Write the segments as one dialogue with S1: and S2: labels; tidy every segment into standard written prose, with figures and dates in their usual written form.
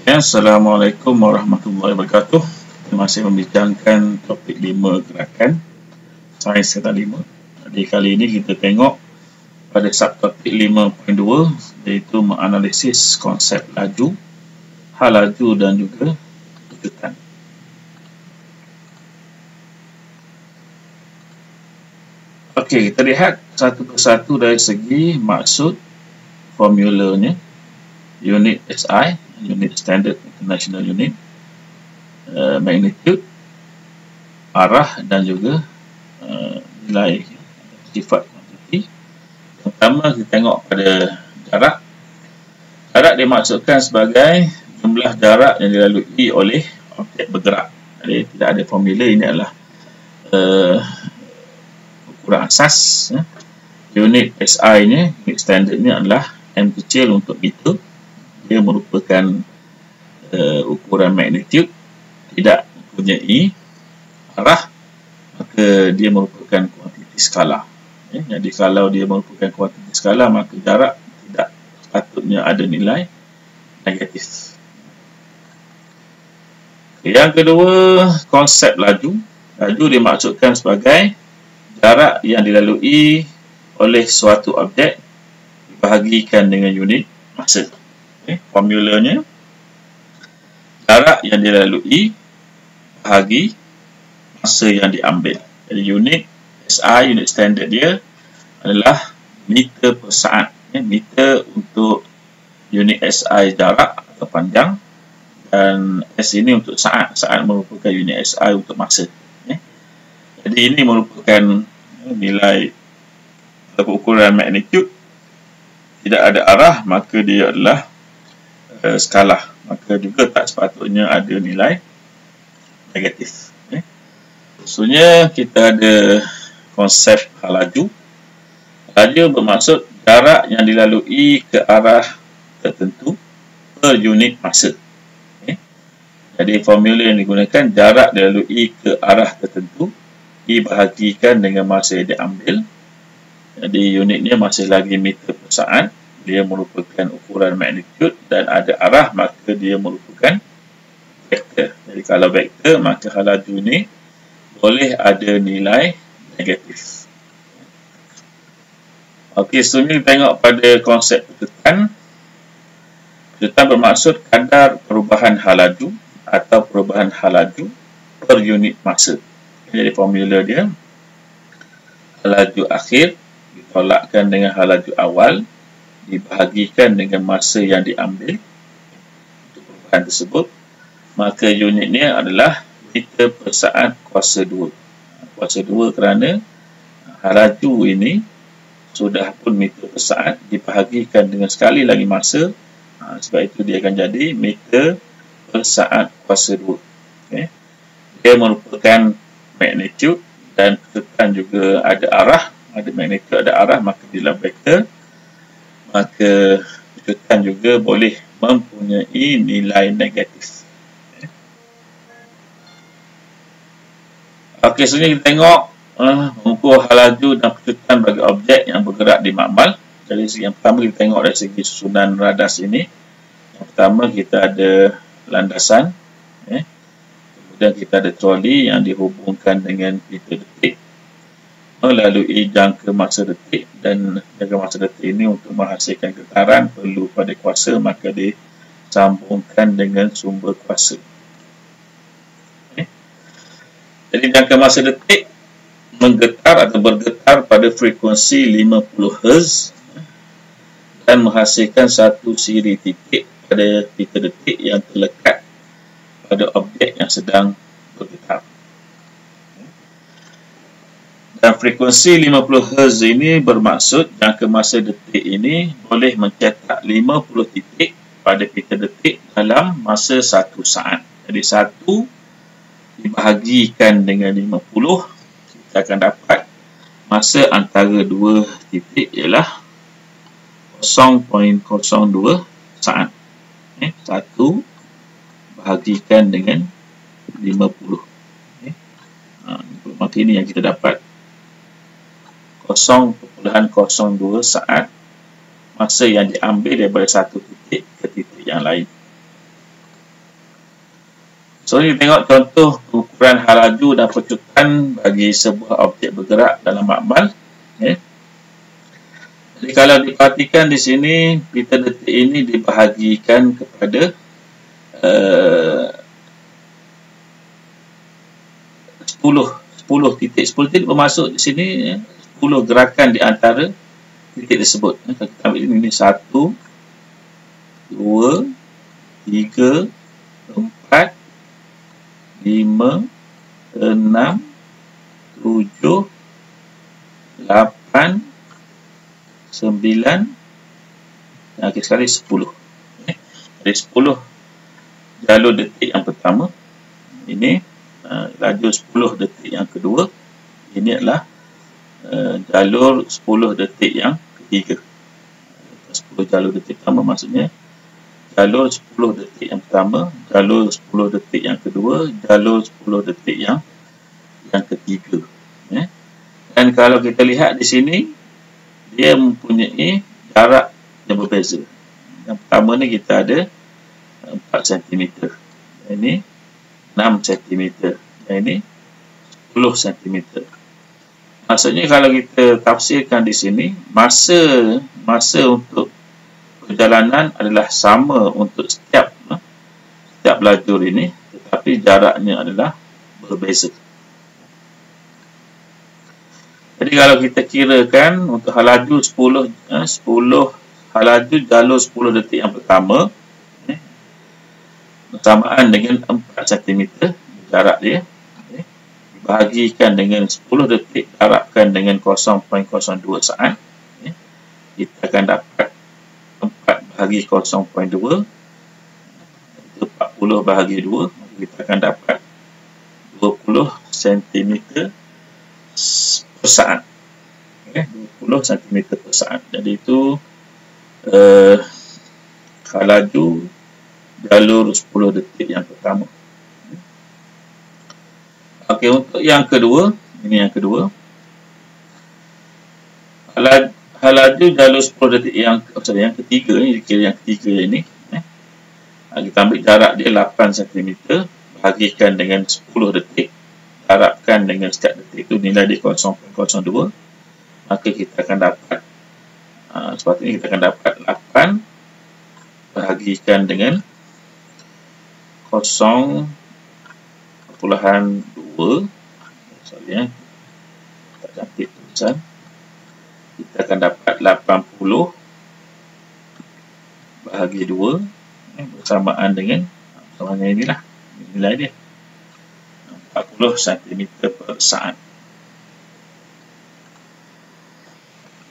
S1: Ya, Assalamualaikum warahmatullahi wabarakatuh. Kita masih membincangkan topik 5 gerakan sains kata 5. Jadi kali ini kita tengok pada subtopik 5.2, iaitu menganalisis konsep laju, hal laju dan juga kejutan. Okey, kita lihat satu persatu dari segi maksud formulanya. Unit SI, Unit Standard International Unit, magnitude, arah dan juga nilai sifat kuantiti. Pertama kita tengok pada jarak. Jarak dimaksudkan sebagai jumlah jarak yang dilalui oleh objek bergerak. Jadi tidak ada formula, ini adalah ukuran asas. Unit SI nya, unit standard ni adalah M kecil untuk meter. Dia merupakan ukuran magnitude, tidak mempunyai arah, maka dia merupakan kuantiti skala. Jadi kalau dia merupakan kuantiti skala, maka jarak tidak sepatutnya ada nilai negatif. Yang kedua, konsep laju. Laju dimaksudkan sebagai jarak yang dilalui oleh suatu objek dibahagikan dengan unit masa. Formulanya, jarak yang dilalui bahagi masa yang diambil. Jadi unit SI, unit standard dia adalah meter per saat. Meter untuk unit SI jarak atau panjang, dan S ini untuk saat. Saat merupakan unit SI untuk masa. Jadi ini merupakan nilai atau ukuran magnitude. Tidak ada arah, maka dia adalah skala, maka juga tak sepatutnya ada nilai negatif. Maksudnya kita ada konsep hal laju. Laju bermaksud jarak yang dilalui ke arah tertentu per unit masa. Jadi formula yang digunakan, jarak dilalui ke arah tertentu dibahagikan dengan masa yang diambil. Jadi unitnya masih lagi meter per saat. Dia merupakan ukuran magnitude dan ada arah, maka dia merupakan vektor. Jadi kalau vektor, maka hal laju ini boleh ada nilai negatif. Okey, seterusnya kita tengok pada konsep kejutan. Kejutan bermaksud kadar perubahan hal laju atau perubahan hal laju per unit masa. Jadi formula dia, hal laju akhir ditolakkan dengan hal laju awal dibahagikan dengan masa yang diambil untuk perubahan tersebut, maka unitnya adalah meter per saat kuasa 2. Kuasa 2 kerana hal laju ini sudah pun meter per saat dibahagikan dengan sekali lagi masa, sebab itu dia akan jadi meter per saat kuasa 2. Dia merupakan magnitude dan kejutan juga ada arah. Ada magnitude, ada arah, maka dalam vektor, maka kejutan juga boleh mempunyai nilai negatif. Okey, selanjutnya kita tengok mengukur hal laju dan kejutan bagi objek yang bergerak di makmal. Jadi yang pertama kita tengok dari segi susunan radas ini. Yang pertama kita ada landasan, kemudian kita ada troli yang dihubungkan dengan pita detik melalui jangka masa detik, dan jangka masa detik ini untuk menghasilkan getaran perlu pada kuasa, maka disambungkan dengan sumber kuasa. Jadi jangka masa detik menggetar atau bergetar pada frekuensi 50 Hz dan menghasilkan satu siri titik pada pita detik yang terlekat pada objek yang sedang bergetar. Dan frekuensi 50 Hz ini bermaksud jangka masa detik ini boleh mencetak 50 titik pada pita detik dalam masa 1 saat. Jadi 1 dibahagikan dengan 50, kita akan dapat masa antara 2 titik ialah 0.02 saat. 1 bahagikan dengan 50. Maka ini yang kita dapat 0.02 saat masa yang diambil daripada satu titik ke titik yang lain. So ni tengok contoh pengukuran hal laju dan pecutan bagi sebuah objek bergerak dalam makmal. Okay. Jadi kalau diperhatikan di sini, pita detik ini dibahagikan kepada 10 titik. 10 titik bermaksud di sini 10 gerakan di antara titik tersebut. Kalau kita ambil ini 1, 2, 3, 4, 5, 6, 7, 8, 9, dan akhir sekali 10. Jadi 10 jalur detik yang pertama. Ini laju 10 detik yang kedua. Ini adalah jalur 10 detik yang ketiga. 10 jalur detik pertama maksudnya jalur 10 detik yang pertama, jalur 10 detik yang kedua, jalur 10 detik yang ketiga. Dan kalau kita lihat di sini, dia mempunyai jarak yang berbeza. Yang pertama ni kita ada 4 cm. Ini 6 cm. Dan ini 10 cm. Maksudnya kalau kita tafsirkan di sini, masa untuk perjalanan adalah sama untuk setiap lajur ini, tetapi jaraknya adalah berbeza. Jadi kalau kita kirakan untuk hal laju 10 hal laju jalur 10 detik yang pertama bersamaan dengan 4 cm jarak dia, dibahagikan dengan 10 detik darabkan dengan 0.02 saat, kita akan dapat 4 bahagi 0.2, itu 40 bahagi 2, kita akan dapat 20 cm per saat. 20 cm per saat. Jadi itu laju jalur 10 detik yang pertama. Okey, untuk yang kedua, ini yang kedua. Hal laju jalur 10 detik yang ketiga ni, dikira yang ketiga ini. Kita ambil jarak dia 8 cm, bahagikan dengan 10 detik, darabkan dengan setiap detik itu nilai dia 0.02, maka kita akan dapat sepatutnya kita akan dapat 8 bahagikan dengan 0.2, tak cantik tulisan, kita akan dapat 80 bahagi 2 bersamaan dengan inilah nilai dia 40 cm per saat.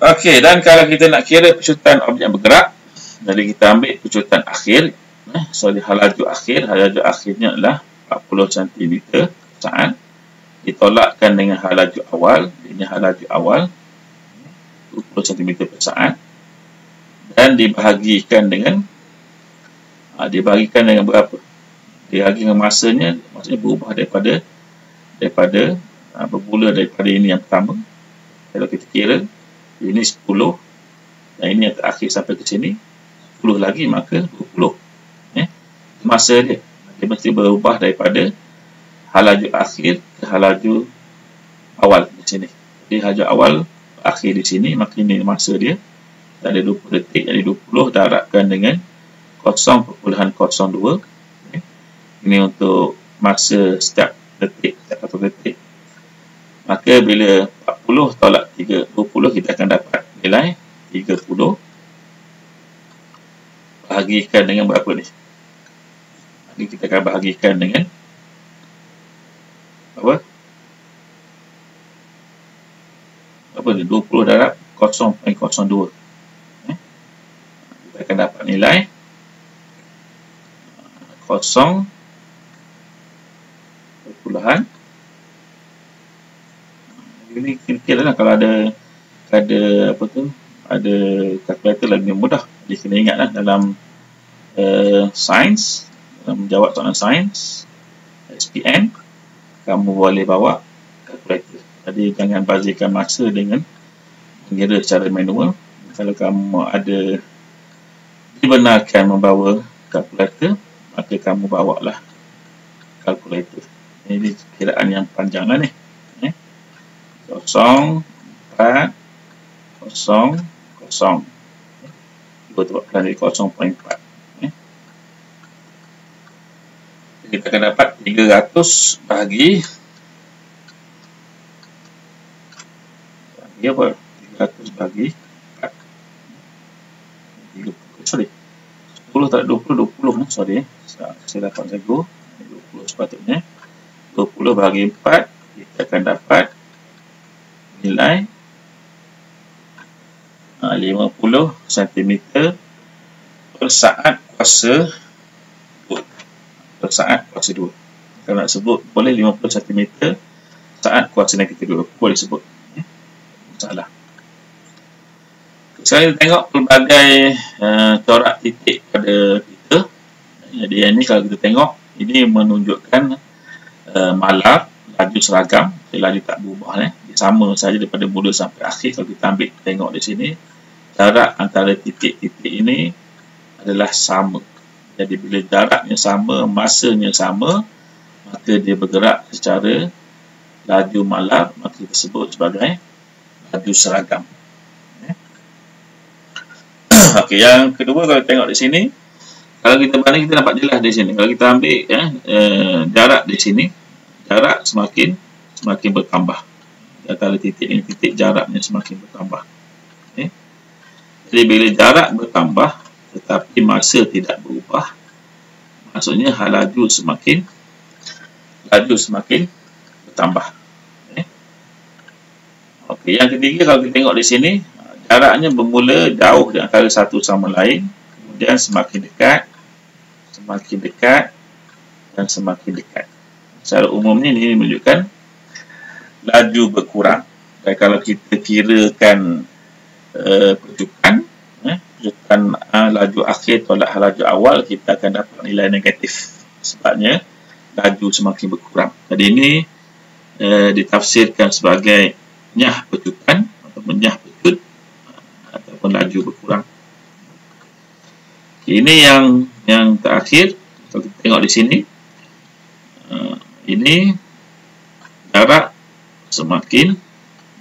S1: Okey, dan kalau kita nak kira pecutan objek bergerak, jadi kita ambil pecutan akhir. Hal laju akhirnya adalah 40 cm per saat. Ditolakkan dengan hal laju awal. Ini hal laju awal 20 cm per saat. Dan dibahagikan dengan berapa? Dibahagikan dengan masanya, maksudnya berubah daripada bermula daripada ini yang pertama. Kalau kita kira ini 10 dan ini yang terakhir sampai ke sini 10 lagi, maka 20. Masa dia mesti berubah daripada hal laju akhir ke hal laju awal di sini. Jadi hal laju awal akhir di sini, maka ini masa dia ada 20 detik, jadi 20 darabkan dengan 0.02. Ini untuk masa setiap detik, setiap 1 detik. Maka bila 40 tolak 20, kita akan dapat nilai 30 bahagikan dengan berapa ni? Jadi kita akan bahagikan dengan apa ni? 20 darab 0.02. Kita akan dapat nilai 0. Ini kira-kira lah, kalau ada kalkulator lagi mudah. Jadi kena ingatlah dalam sains, dalam menjawab soalan sains SPM, kamu boleh bawa kalkulator. Jadi jangan bazirkan masa dengan mengira secara manual. Kalau kamu ada dibenarkan membawa kalkulator, maka kamu bawa lah kalkulator. Ini kiraan yang panjang lah ni. 0, 4, 0, 0. Cuba buat dari 0.4. Kita akan dapat 300 bahagi apa? 300 bahagi 4. 10 tak 20, 20 sorry. Saya dapat jago 20 sepatutnya. 20 bahagi 4, kita akan dapat nilai 50 cm per saat kuasa 2. Per saat kuasa 2. Kalau nak sebut boleh 50 cm saat kuasa negatif 2. Boleh sebut. Salah. Sekarang kita tengok pelbagai corak titik pada kita. Jadi yang ini kalau kita tengok, ini menunjukkan malar laju seragam. Laju tak berubah. Dia sama saja daripada mula sampai akhir. Kalau kita ambil tengok di sini, jarak antara titik-titik ini adalah sama. Jadi bila jaraknya sama, masanya sama, maka dia bergerak secara laju malar, maka kita sebut sebagai laju seragam. Okey, yang kedua kalau tengok di sini, kalau kita banding kita dapat jelas di sini. Kalau kita ambil jarak di sini, jarak semakin bertambah. Antara titik ini titik jaraknya semakin bertambah. Jadi bila jarak bertambah tetapi masa tidak berubah, maksudnya laju semakin bertambah. Okey, yang ketiga kalau kita tengok di sini, jaraknya bermula jauh di antara satu sama lain, kemudian semakin dekat, dan semakin dekat. Secara umumnya ini menunjukkan laju berkurang. Dan kalau kita kirakan pertukan laju akhir tolak laju awal, kita akan dapat nilai negatif. Sebabnya laju semakin berkurang. Jadi ini ditafsirkan sebagai nyah pertukan atau nyah pertut ataupun laju berkurang. Ini yang terakhir. Kalau kita tengok di sini, ini jarak semakin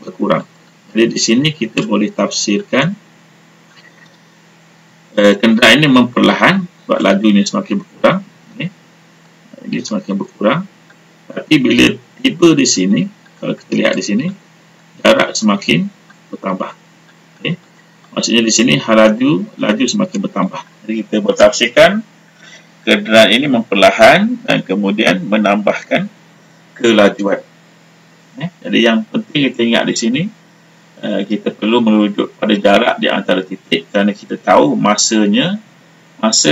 S1: berkurang. Jadi di sini kita boleh tafsirkan kenderaan ini memperlahan sebab lajunya semakin berkurang. Ini semakin berkurang. Tapi bila tiba di sini, kalau kita lihat di sini, jarak semakin bertambah. Maksudnya di sini laju semakin bertambah. Jadi kita bertafsirkan kenderaan ini memperlahan dan kemudian menambahkan kelajuan. Jadi yang penting kita ingat di sini, kita perlu merujuk pada jarak di antara titik kerana kita tahu masa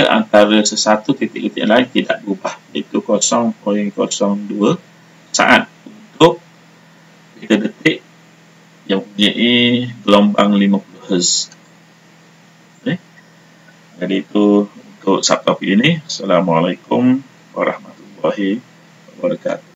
S1: antara sesuatu titik-titik lain tidak berubah, iaitu 0.02 saat untuk kita detik yang mempunyai gelombang 50 Hz. Jadi itu untuk subtopik ini. Assalamualaikum warahmatullahi wabarakatuh.